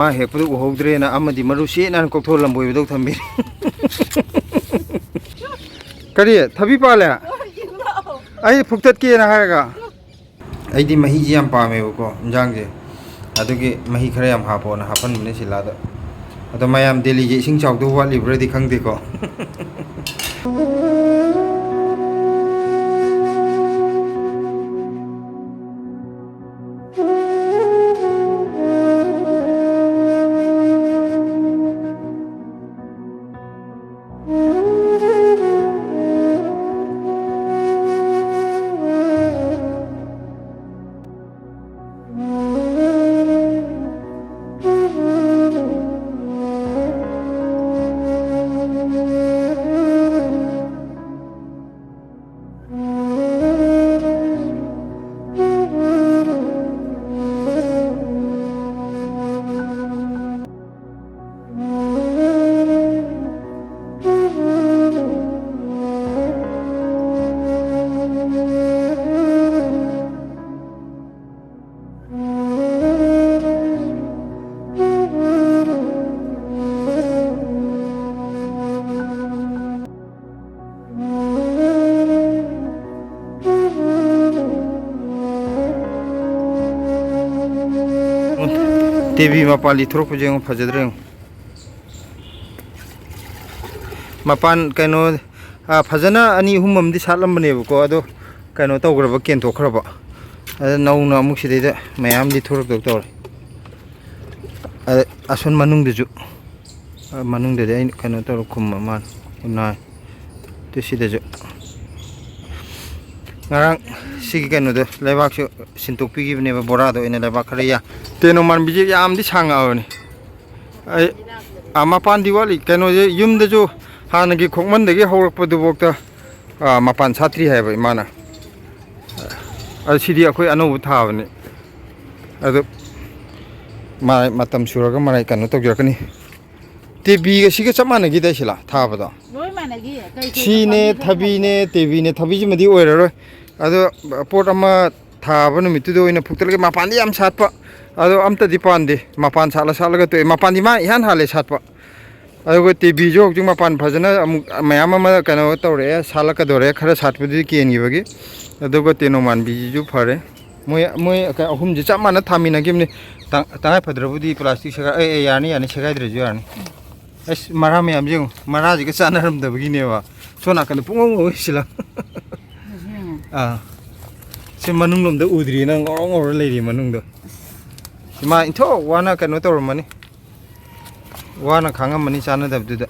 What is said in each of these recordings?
ꯍꯦꯛꯄꯗ ꯎꯍꯧꯗ꯭ꯔꯦꯅ ꯑꯃꯗꯤ ꯃꯔꯨ ꯁꯦꯠꯅ ꯀꯣꯛꯊꯣꯛ ꯂꯝꯕꯣꯏꯕꯗꯧ ꯊꯝꯕꯤꯔꯤ ꯀꯔꯤ ꯊꯕꯤ ꯄꯥꯜꯂꯦ ꯑꯩ ꯐꯨꯛꯇꯠꯀꯦꯅ ꯍꯥꯏꯔꯒ ꯑꯩꯗꯤ ꯃꯍꯤꯁꯤ ꯌꯥꯝ ꯄꯥꯝꯃꯦꯕꯀꯣ ꯏꯟꯖꯥꯡꯁꯦ ꯑꯗꯨꯒꯤ ꯃꯍꯤ ꯈꯔ ꯌꯥꯝ ꯍꯥꯞꯄꯣꯅ ꯍꯥꯞꯄꯟꯕꯅꯦ ꯁꯤꯂꯥꯗ ꯑꯗꯣ ꯃꯌꯥꯝ ꯗꯦꯜꯂꯤꯒꯤ ꯏꯁꯤꯡ ꯆꯥꯎꯗꯧ ꯋꯥꯠꯂꯤꯕ꯭ꯔꯗꯤ ꯈꯪꯗꯦꯀꯣ ꯇꯦꯕꯤ ꯃꯄꯥꯟ ꯂꯤꯊꯣꯔꯛꯄꯁꯦ ꯌꯦꯡꯉꯣ ꯐꯖꯗ꯭ꯔꯦ ꯌꯦꯡꯉꯣ ꯃꯄꯥꯟ ꯀꯩꯅꯣ ꯐꯖꯅ ꯑꯅꯤ ꯑꯍꯨꯝ ꯑꯃꯗꯤ ꯁꯥꯠꯂꯝꯕꯅꯦꯕꯀꯣ ꯑꯗꯣ ꯀꯩꯅꯣ ꯇꯧꯈ꯭ꯔꯕ ꯀꯦꯟꯊꯣꯛꯈ꯭ꯔꯕ ꯑꯗ ꯅꯧꯅ ꯑꯃꯨꯛ ꯁꯤꯗꯩꯗ ꯃꯌꯥꯝ ꯂꯤꯊꯣꯔꯛꯇꯧ ꯇꯧꯔꯦ ꯑꯁꯣꯟ ꯃꯅꯨꯡꯗꯁꯨ ꯃꯅꯨꯡꯗꯗꯤ ꯑꯩꯅ ꯀꯩꯅꯣ ꯇꯧꯔ ꯈꯨꯝꯕ ꯃꯥꯜꯂꯦ ꯎꯅꯥꯏ ꯑꯗꯨ ꯁꯤꯗꯁꯨ ꯉꯔꯥꯡ ꯁꯤꯒꯤ ꯀꯩꯅꯣꯗꯣ ꯂꯩꯕꯥꯛꯁꯨ ꯁꯤꯟꯇꯣꯛꯄꯤꯈꯤꯕꯅꯦꯕ ꯕꯣꯔꯥꯗ ꯑꯣꯏꯅ ꯂꯩꯕꯥꯛ ꯈꯔ ꯇꯦꯅꯣ ꯃꯥꯟꯕꯤꯁꯦ ꯌꯥꯝꯗꯤ ꯁꯥꯡꯉꯛꯑꯕꯅꯤ ꯑꯩ ꯃꯄꯥꯟꯗꯤ ꯋꯥꯠꯂꯤ ꯀꯩꯅꯣꯁꯦ ꯌꯨꯝꯗꯁꯨ ꯍꯥꯟꯅꯒꯤ ꯈꯣꯡꯃꯟꯗꯒꯤ ꯍꯧꯔꯛꯄꯗꯨꯐꯥꯎꯗ ꯃꯄꯥꯟ ꯁꯥꯠꯇ꯭ꯔꯤ ꯍꯥꯏꯕ ꯏꯃꯥꯅ ꯑꯗꯨ ꯁꯤꯗꯤ ꯑꯩꯈꯣই ꯑꯅꯧꯕ ꯊꯥꯕꯅꯤ ꯑꯗꯨ ꯃꯇꯝ ꯁꯨꯔꯒ ꯃꯔꯥꯏ ꯀꯩꯅꯣ ꯇꯧꯖꯔꯛꯀꯅꯤ ꯇꯦꯕꯤꯒ ꯁꯤꯒ ꯆꯞ ꯃꯥꯟꯅꯈꯤꯗ ꯁꯤꯂꯥ ꯊꯥꯕꯗꯣ ꯁꯤꯅꯦ ꯊꯕꯤꯅꯦ ꯇꯦꯕꯤꯅꯦ ꯊꯕꯤꯁꯤꯃꯗꯤ ꯑꯣꯏꯔꯔꯣꯏ ꯑꯗꯣ ꯄꯣꯠ ꯑꯃ ꯊꯥꯕ ꯅꯨꯃꯤꯠꯇꯨꯗ ꯑꯣꯏꯅ ꯐꯨꯛꯇꯠꯂꯒ ꯃꯄꯥꯟꯗꯤ ꯌꯥꯝ ꯁꯥꯠꯄ ꯑꯗꯣ ꯑꯝꯇꯗꯤ ꯄꯥꯟꯗꯦ ꯃꯄꯥꯟ ꯁꯥꯠꯂꯒ ꯇꯣꯛꯑꯦ ꯃꯄꯥꯟꯗꯤ ꯃꯥ ꯏꯍꯥꯟ ꯍꯥꯜꯂꯦ ꯁꯥꯠꯄ ꯑꯗꯨꯒ ꯇꯦꯕꯤꯁꯨ ꯍꯧꯖꯤꯛ ꯃꯄꯥꯟ ꯐꯖꯅ ꯑꯃꯨꯛ ꯃꯌꯥꯝ ꯑꯃ ꯀꯩꯅꯣ ꯇꯧꯔꯛꯑꯦ ꯁꯥꯠꯂꯛꯀꯗꯧꯔꯦ ꯈꯔ ꯁꯥꯠꯄꯗꯨꯗꯤ ꯀꯦꯟꯈꯤꯕꯒꯤ ꯑꯗꯨꯒ ꯇꯦꯅꯣ ꯃꯥꯟꯕꯤꯁꯤꯁꯨ ꯐꯔꯦ ꯃꯣꯏ ꯑꯍꯨꯝꯁꯤ ꯆꯞ ꯃꯥꯟꯅ ꯊꯥꯃꯤꯟꯅꯈꯤꯕꯅꯤ ꯇꯉꯥꯏ ꯐꯗ꯭ꯔꯕꯨꯗꯤ ꯄ꯭ꯂꯥꯁꯇꯤꯛ ꯌꯥꯅꯤ ꯁꯦꯒꯥꯏꯗ꯭ꯔꯁꯨ ꯌꯥꯔꯅꯤ ꯑꯁ ꯃꯔꯥ ꯃꯌꯥꯝꯁꯦ ꯌꯦꯡꯉꯨ ꯃꯔꯥꯁꯤꯒ ꯆꯥꯟꯅꯔꯝꯗꯕꯒꯤꯅꯦꯕ ꯁꯣꯝ ꯅꯥꯀꯟꯗ ꯄꯨꯡꯉꯧ ꯉꯧꯏꯁꯤꯂ ꯁꯤ ꯃꯅꯨꯡ ꯂꯣꯝꯗ ꯎꯗ꯭ꯔꯤ ꯅꯪ ꯉꯧꯔ ꯉꯧꯔ ꯂꯩꯔꯤ ꯃꯅꯨꯡꯗ ꯏꯃꯥ ꯏꯟꯊꯣꯛ ꯋꯥꯅ ꯀꯩꯅꯣ ꯇꯧꯔꯝꯃꯅꯤ ꯋꯥꯅ ꯈꯥꯡꯉꯝꯃꯅꯤ ꯆꯥꯟꯅꯗꯕꯗꯨꯗ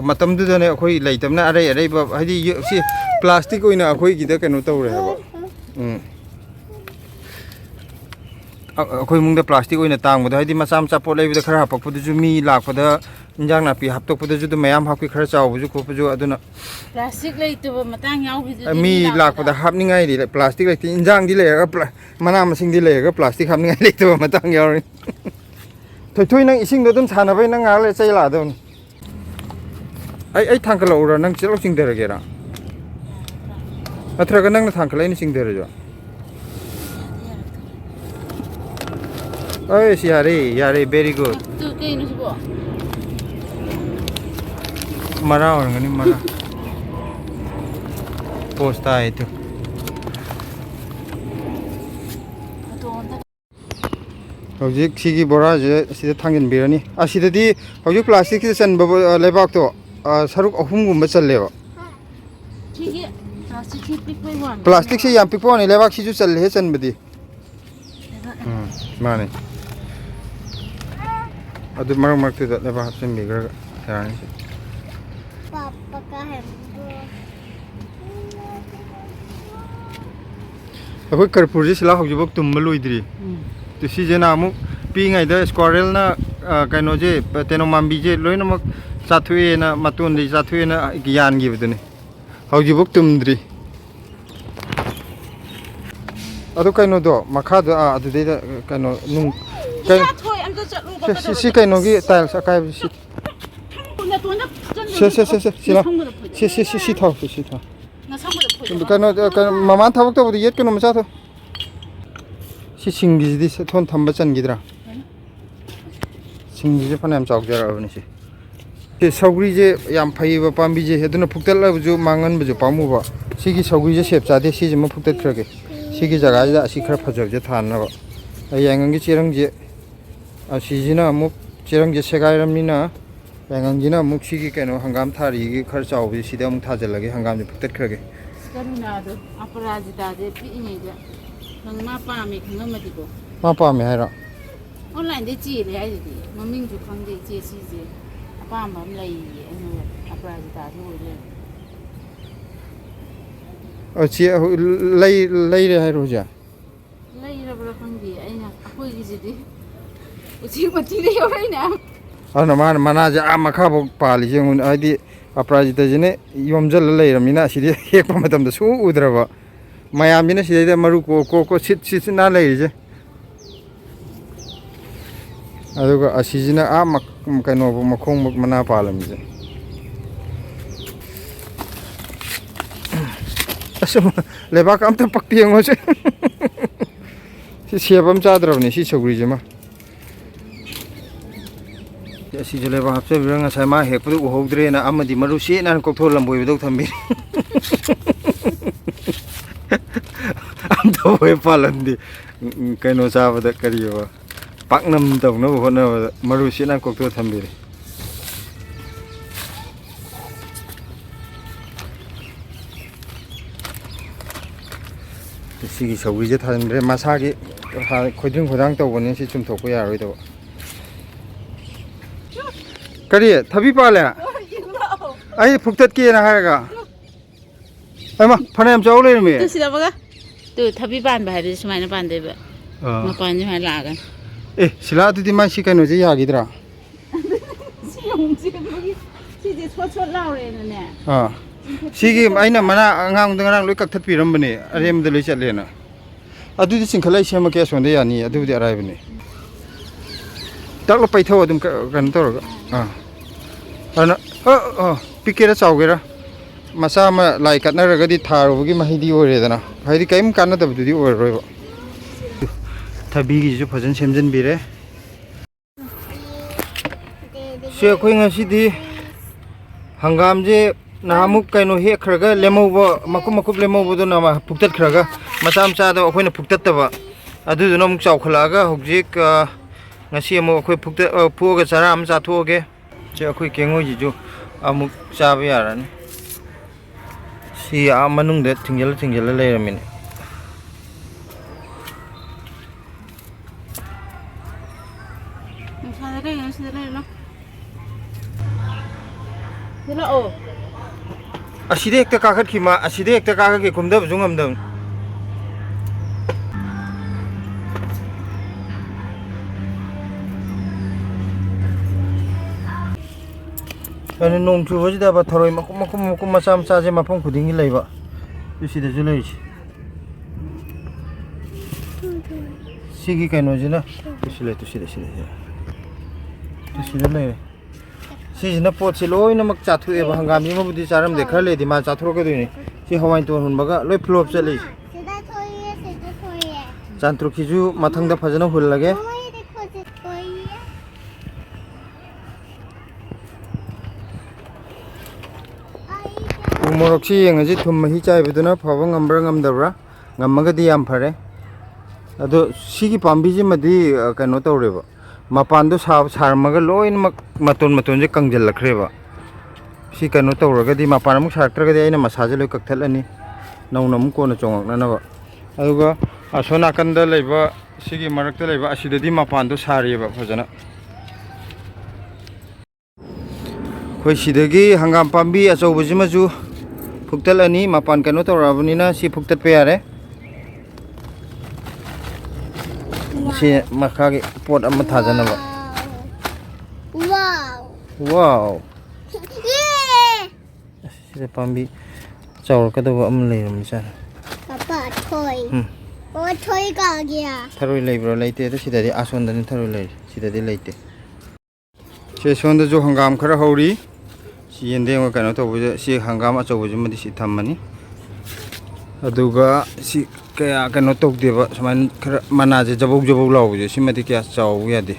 ꯃꯇꯝꯗꯨꯗꯅꯦ ꯑꯩꯈꯣꯏ ꯂꯩꯇꯕꯅ ꯑꯔꯩꯕ ꯍꯥꯏꯗꯤ ꯁꯤ ꯄ꯭ꯂꯥꯁꯇꯤꯛ ꯑꯣꯏꯅ ꯑꯩꯈꯣꯏꯒꯤꯗ ꯀꯩꯅꯣ ꯇꯧꯔꯦ ꯍꯥꯏꯕ ꯑꯩꯈꯣꯏ ꯏꯃꯨꯡꯗ ꯄ꯭ꯂꯥꯁꯇꯤꯛ ꯑꯣꯏꯅ ꯇꯥꯡꯕꯗ ꯍꯥꯏꯗꯤ ꯃꯆꯥ ꯃꯆꯥ ꯄꯣꯠ ꯂꯩꯕꯗ ꯈꯔ ꯍꯥꯞꯄꯛꯄꯗꯨꯁꯨ ꯃꯤ ꯂꯥꯛꯄꯗ ꯏꯟꯖꯥꯡ ꯅꯥꯄꯤ ꯍꯥꯞꯇꯣꯛꯄꯗꯁꯨ ꯑꯗꯨꯝ ꯃꯌꯥꯝ ꯍꯥꯞꯄꯤ ꯈꯔ ꯆꯥꯎꯕꯁꯨ ꯈꯣꯠꯄꯁꯨ ꯑꯗꯨꯅ ꯄ꯭ꯂꯥꯁꯇꯤꯛ ꯂꯩꯇꯕ ꯃꯇꯥꯡ ꯌꯥꯎꯈꯤꯗꯨꯗꯤ ꯃꯤ ꯂꯥꯛꯄꯗ ꯍꯥꯞꯅꯤꯡꯉꯥꯏꯗꯤ ꯄ꯭ꯂꯥꯁꯇꯤꯛ ꯂꯩꯇꯦ ꯏꯟꯖꯥꯡꯗꯤ ꯂꯩꯔꯒ ꯃꯅꯥ ꯃꯁꯤꯡꯗꯤ ꯂꯩꯔꯒ ꯄ꯭ꯂꯥꯁꯇꯤꯛ ꯍꯥꯞꯅꯤꯡꯉꯥꯏ ꯂꯩꯇꯕ ꯃꯇꯥꯡ ꯌꯥꯎꯔꯤ ꯊꯣꯏꯊꯣꯏ ꯅꯪ ꯏꯁꯤꯡꯗꯣ ꯑꯗꯨꯝ ꯁꯥꯟꯅꯕꯩ ꯅꯪ ꯉꯥꯏꯍꯥꯛ ꯂꯩ ꯆꯩ ꯂꯥꯛꯑꯗꯧꯅꯤ ꯑꯩ ꯊꯥꯡꯀꯠꯂꯛꯎꯔ ꯅꯪ ꯆꯦꯠꯂꯥꯎ ꯆꯤꯡꯊꯔꯒꯦꯔꯥ ꯅꯠꯇ꯭ꯔꯒ ꯅꯪꯅ ꯊꯥꯡꯀꯠꯂ ꯑꯩꯅ ꯆꯤꯡꯊꯔꯁꯨ ꯑꯩꯁ ꯌꯥꯔꯦ ꯕꯦꯔꯤ ꯒꯨꯗ ꯀꯩꯅꯣ ꯁꯤꯕꯣ ꯃꯔꯥ ꯑꯣꯏꯔꯝꯒꯅꯤ ꯃꯔꯥ ꯄꯣꯁ ꯇꯥꯏ ꯇꯨ ꯍꯧꯖꯤꯛ ꯁꯤꯒꯤ ꯕꯣꯔꯥꯁꯦ ꯁꯤꯗ ꯊꯥꯡꯖꯤꯟꯕꯤꯔꯅꯤ ꯑꯁꯤꯗꯗꯤ ꯍꯧꯖꯤꯛ ꯄ꯭ꯂꯥꯁꯇꯤꯛꯁꯤꯗ ꯆꯟꯕ ꯂꯩꯕꯥꯛꯇꯣ ꯁꯔꯨꯛ 3ꯒꯨꯝꯕ ꯆꯜꯂꯦꯕ ꯄ꯭ꯂꯥꯁꯇꯤꯛꯁꯦ ꯌꯥꯝ ꯄꯤꯛꯄ ꯋꯥꯅꯤ ꯂꯩꯕꯥꯛꯁꯤꯁꯨ ꯆꯜꯂꯦꯍꯦ ꯆꯟꯕꯗꯤ ꯃꯥꯅꯦ ꯑꯗꯨ ꯃꯔꯛ ꯃꯔꯛꯇꯨꯗ ꯂꯩꯕꯥꯛ ꯍꯥꯞꯆꯤꯟꯕꯤꯈ꯭ꯔꯒ ꯌꯥꯔꯅꯤ ꯑꯩꯈꯣꯏ ꯀꯔꯄꯨꯔꯁꯦ ꯁꯤꯂꯥ ꯍꯧꯖꯤꯛꯐꯥꯎ ꯇꯨꯝꯕ ꯂꯣꯏꯗ꯭ꯔꯤ ꯁꯤꯁꯤꯅ ꯑꯃꯨꯛ ꯄꯤꯛꯏꯉꯩꯗ ꯁ꯭ꯀ꯭ꯋꯥꯔꯦꯜꯅ ꯀꯩꯅꯣꯁꯦ ꯇꯦꯅꯣ ꯃꯥꯟꯕꯤꯁꯦ ꯂꯣꯏꯅꯃꯛ ꯆꯥꯊꯣꯛꯑꯦꯅ ꯃꯇꯣꯟꯗꯒꯤ ꯆꯥꯊꯣꯛꯑꯦꯅ ꯌꯥꯟꯈꯤꯕꯗꯨꯅꯤ ꯍꯧꯖꯤꯛꯐꯥꯎ ꯇꯨꯝꯗ꯭ꯔꯤ ꯑꯗꯨ ꯀꯩꯅꯣꯗꯣ ꯃꯈꯥꯗ ꯑꯗꯨꯗꯩꯗ ꯀꯩꯅꯣ ꯅꯨꯡ ꯁꯤ ꯀꯩꯅꯣꯒꯤ ꯇꯥꯏꯜꯁ ꯑꯀꯥꯏꯕꯁꯤ ꯁꯤ ꯊꯥꯎ ꯀꯩꯅꯣ ꯃꯃꯥꯟ ꯊꯕꯛ ꯇꯧꯕꯗ ꯌꯦꯠꯀꯅꯣ ꯃꯆꯥꯗꯣ 시 싱기지디 톤 탐바 짠기더라. 싱기지 파냄 짜옥자라버니 시. 시 서구리제 얌 파이바 팜비제 해두나 푹달라부주 망은부주 파무바. 시기 서구리제 셉자데 시지마 푹달크라게. 시기 자가지다 시 khara phajabje thanna ba. Yangangi chirangje asijina amuk chirangje segairamnina yangangjina amuk sigi keno hangam thari gi khar chawbi sida amuk thajalage hangam je 푹달크라게. Karunado, aparajitade, piñega. Nang mapami, ngamadigo. Mapame haira. Online de chile, I did. Maming to come de chessy. Apam lay, and aparajitade. Chi lay hairoja. Lay rubber fungi, and a who is it? See what you do right now. Ana manaja amakabo pali jengun adi aprajita jene yomjal leiramina sidi hekpa matamda su udraba mayamina sidi maru ko sit na leije aduga asijina amak kaino makhong mana palamje asum lebak amta pakti ngoje si siabam chadrabni si chogrije si jule ba hapse biranga sama hekpu uhogdre na amadi marusi nan kokthol lamboi bedok thambi am to we palandi kaino sabada kariyo paknam tawna hona marusi nan kokthol thambi sigi sawije thanre masagi khoidring khodang tawboni si chumthokko yaroi daw Kari, thabi pala. Ai phuktat ki na haraga. Ai ma phanam chaw le me. Tu sida baga. Tu thabi pan ba hari sumaina pan de ba. Ma pan ni ma la ga. Eh, sila tu di ma si kanu ji ya gidra. Si yong ji gi. Si de chot chot lao re na ne. Ha. Si gi aina mana angang dangrang loi kak that pi ram bane. Arem de loi chat le na. Adu di singkhalai sema ke sonde ya ni adu di arai bane. Tak lo pai thaw adum kan tor ga. Ana pikera chawgera masa ma lai katna ragadi tharugi mahidi oredana haidi kaim kanna dabdudi orroiba thabi gi ju phajan semjan bire se khoi ngasidi hangam je nahamuk kaino he khraga lemoba makum lemoba do nama phuktat khraga masam cha do khoina phuktat taba adu do namuk chawkhalaga hojik ngasi mo khoi phuktat phuga chara am cha thoge je khoi kengo ji ju amuk chaba yarani si a manung de tingjal leiramin aside ekta kakhat khima aside ekta kakhat ke kumda bujungam dam Ani nong chuba jida ba tharoi makum masam cha je mapong khudingi leiba sida ju lei sigi kaino jina sida lei sijina pot se loi namak chathu eba hangami ma budi charam de khar le di ma chathro ke doini si hawai to hun baga loi flop chali sida thoye chantru khiju mathang da phajana hul lage Morok si yang aji thum mahi chai beduna phawa ngambra ngamdabra ngamagadi yam phare ado sigi pambi ji madi kano tawreba mapan do sarmaga loin maton je kangjal lakreba si kano tawragadi mapan amuk sartragadi aina masaje loi kakthalani naunam ko na chongak na ba aduga asona kanda leiba sigi marakta leiba asidadi mapan do sareba phajana khoi sidagi hangam pambi achaubaji maju Phuktal ani mapan kano tawrabani na si phuktat pe yare si makhagi pot amma thajana ba wow yeah si pambi chawr ka do am leiram cha papa thoi thoi ka gya tharoi leibro leite to sidadi asonda ni tharoi lei sidadi leite se sonda jo hangam khara hauri si yendeng kano to bu si hangam achau bu madi si thammani aduga si kaya kano tokdeba suman khara manaje jabok jabok lawje simati kya chaw yade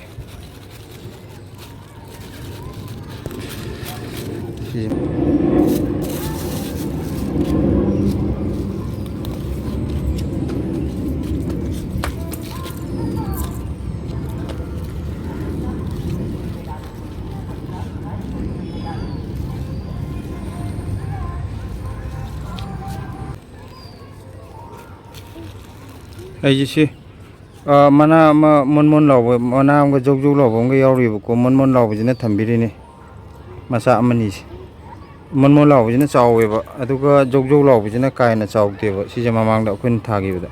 aiji mana ma mon law mana am ga jog jog law ga yawri ko mon law jina thambirini masa amani mon law jina chawe ba aduga jog jog law jina kaina chawte ba si jama mang da kun thagi ba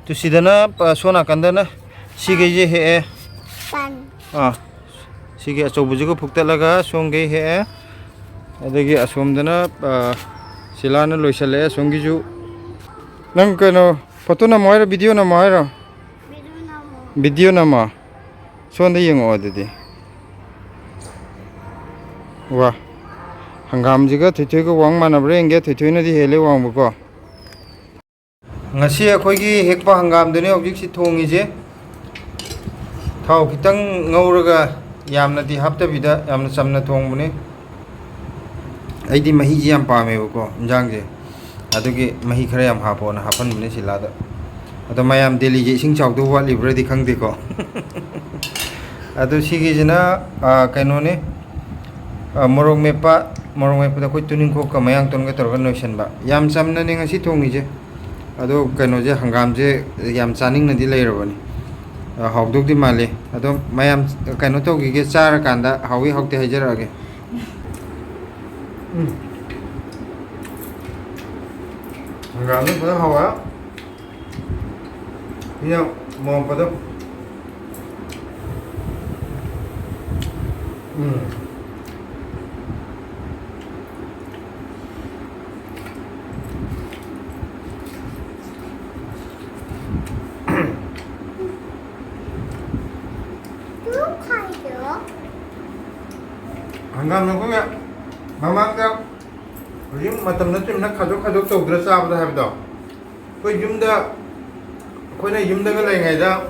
tu sidana sona kandana sige je he pan sige achobuji ko phuktalaga songe he adagi asomdana silana loisale songi ju nang kano photo na moira video na moira video na ma sonda yengo adidi wa hangam jiga thithoi ko wang manabre enge thithoi na di hele wang ko ngasi akhoi gi hekpa hangam dene objik si thongi je thau kitang ngauraga yamna di hapta bida yamna samna thongbune aidi mahi ji yam pame ko injang je adugi mahi khara yam hapona hapan bune silada ado mayam deli je sing chawdu wali bredi khangde ko adu sigi jina kaino ne morong mepa da koi tuning ko ka mayang ton ga torga noisen ba yam samna ne ngasi thongi je ado kaino je hangam je yam chaning na di leirabani hawduk di male ado mayam kaino to gi ge chara kanda hawi hawte hajara ge hangam ni pada hawa ini mau pada hangam ni ko ya mamang ka yum matam na chim na khajok to dra sa ba ha ba ko yum da ko na yum da ga lai ngai da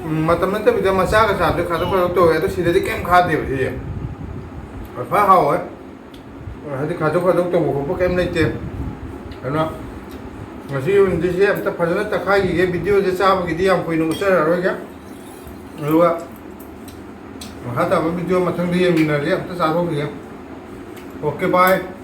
matam na ta bi da ma sa ga sa de khajok to ya to sida de kem kha de ba ye fa ha wa ha de khajok to ko kem nei te ana ngasi yun di se ta phajana ta khai gi video je sa ba gi di am koi no sa ro ga ruwa ha ta ba video ma thang di yem na re ta sa ro gi okay bye